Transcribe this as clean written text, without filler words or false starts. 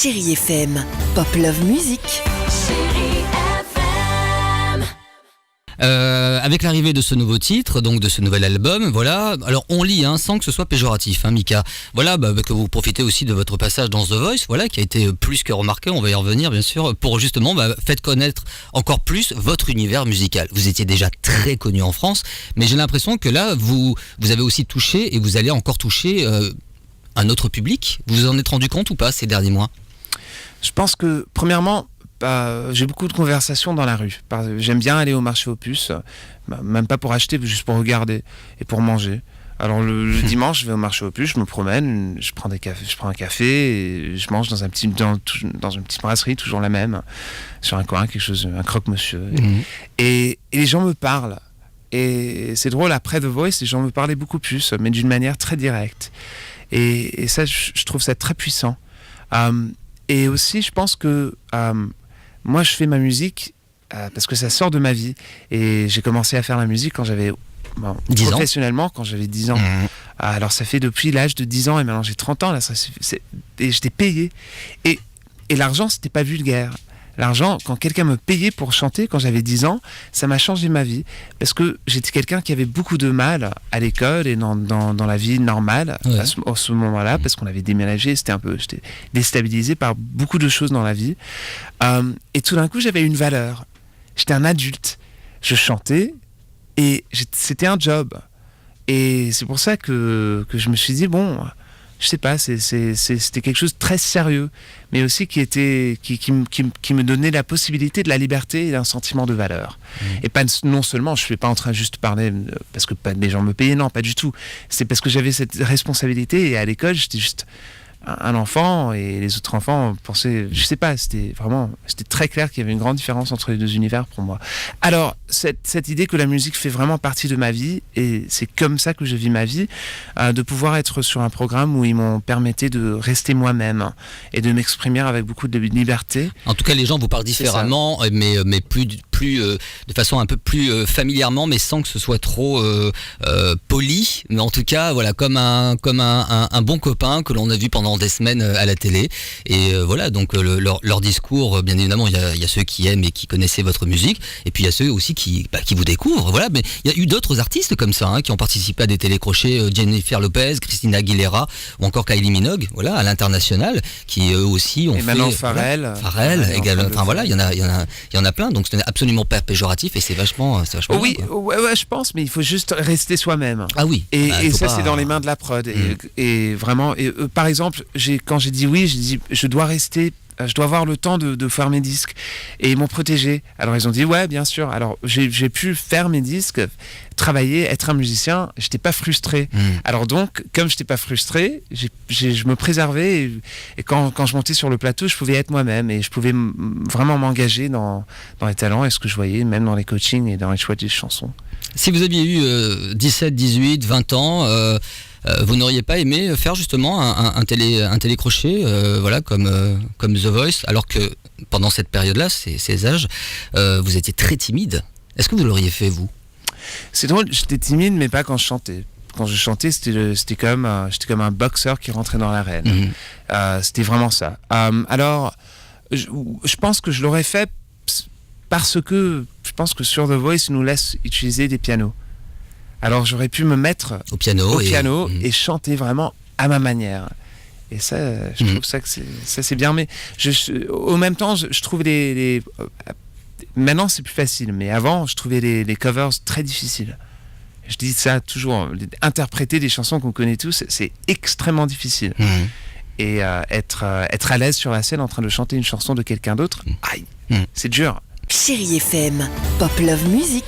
Chérie FM, Pop Love Music. Avec l'arrivée de ce nouveau titre, donc de ce nouvel album, voilà. Alors on lit, sans que ce soit péjoratif, Mika. Voilà, que vous profitez aussi de votre passage dans The Voice, voilà, qui a été plus que remarqué. On va y revenir, bien sûr, pour justement faire connaître encore plus votre univers musical. Vous étiez déjà très connu en France, mais j'ai l'impression que là, vous avez aussi touché et vous allez encore toucher un autre public. Vous vous en êtes rendu compte ou pas ces derniers mois ? Je pense que, premièrement, j'ai beaucoup de conversations dans la rue. J'aime bien aller au marché aux puces, même pas pour acheter, juste pour regarder et pour manger. Alors le dimanche, je vais au marché aux puces, je me promène, je prends un café et je mange dans une petite brasserie, toujours la même, sur un coin, un croque-monsieur. Et les gens me parlent. Et c'est drôle, après The Voice, les gens me parlaient beaucoup plus, mais d'une manière très directe. Et ça, je trouve ça très puissant. Et aussi, je pense que moi, je fais ma musique parce que ça sort de ma vie. Et j'ai commencé à faire la musique quand j'avais... professionnellement, quand j'avais 10 ans. Alors, ça fait depuis l'âge de 10 ans et maintenant j'ai 30 ans. Là, et j'étais payé. Et l'argent, c'était pas vulgaire. L'argent, quand quelqu'un me payait pour chanter quand j'avais 10 ans, ça m'a changé ma vie. Parce que j'étais quelqu'un qui avait beaucoup de mal à l'école et dans la vie normale, ouais, à ce moment-là, parce qu'on avait déménagé, j'étais déstabilisé par beaucoup de choses dans la vie. Et tout d'un coup, j'avais une valeur. J'étais un adulte. Je chantais et c'était un job. Et c'est pour ça que je me suis dit, bon... Je sais pas, c'était quelque chose de très sérieux, mais aussi qui me donnait la possibilité de la liberté et d'un sentiment de valeur. Et pas non seulement, je suis pas en train de juste parler parce que les gens me payaient, non, pas du tout. C'est parce que j'avais cette responsabilité et à l'école, j'étais juste un enfant et les autres enfants pensaient, je sais pas, c'était très clair qu'il y avait une grande différence entre les deux univers pour moi. Alors, cette idée que la musique fait vraiment partie de ma vie, et c'est comme ça que je vis ma vie, de pouvoir être sur un programme où ils m'ont permis de rester moi-même et de m'exprimer avec beaucoup de liberté. En tout cas, les gens vous parlent différemment, mais plus de façon un peu plus familièrement, mais sans que ce soit trop poli. Mais en tout cas, voilà, comme un bon copain que l'on a vu pendant des semaines à la télé. Et voilà, donc leur discours, bien évidemment, il y a ceux qui aiment et qui connaissaient votre musique, et puis il y a ceux aussi qui vous découvrent. Voilà, mais il y a eu d'autres artistes comme ça qui ont participé à des télécrochets, Jennifer Lopez, Christina Aguilera ou encore Kylie Minogue, voilà, à l'international, qui eux aussi ont fait. Et maintenant Pharrell également. Enfin voilà, il y en a plein. Donc ce n'est absolument pas péjoratif et c'est vachement. Oui, bien, ouais, je pense, mais il faut juste rester soi-même. Ah oui. Et ça, c'est dans les mains de la prod. Et vraiment, par exemple, quand j'ai dit oui, j'ai dit je dois avoir le temps de faire mes disques. Et ils m'ont protégé. Alors ils ont dit ouais, bien sûr. Alors j'ai pu faire mes disques, travailler, être un musicien. J'étais pas frustré. Alors donc, comme j'étais pas frustré, je me préservais. Et quand je montais sur le plateau, je pouvais être moi-même. Et je pouvais vraiment m'engager dans les talents et ce que je voyais, même dans les coachings et dans les choix des chansons. Si vous aviez eu 17, 18, 20 ans... vous n'auriez pas aimé faire justement un télécrochet voilà, comme The Voice, alors que pendant cette période-là, ces âges, vous étiez très timide. Est-ce que vous l'auriez fait, vous ? C'est drôle, j'étais timide, mais pas quand je chantais. Quand je chantais, j'étais comme un boxeur qui rentrait dans l'arène. C'était vraiment ça. Alors, je pense que je l'aurais fait parce que je pense que sur The Voice, ils nous laissent utiliser des pianos. Alors j'aurais pu me mettre au piano et chanter vraiment à ma manière. Et ça, je trouve ça c'est bien. Mais au même temps, je trouve maintenant c'est plus facile, mais avant je trouvais les covers très difficiles. Je dis ça toujours, interpréter des chansons qu'on connaît tous, c'est extrêmement difficile. Et être à l'aise sur la scène en train de chanter une chanson de quelqu'un d'autre, aïe, c'est dur. Chérie FM, Pop Love Music.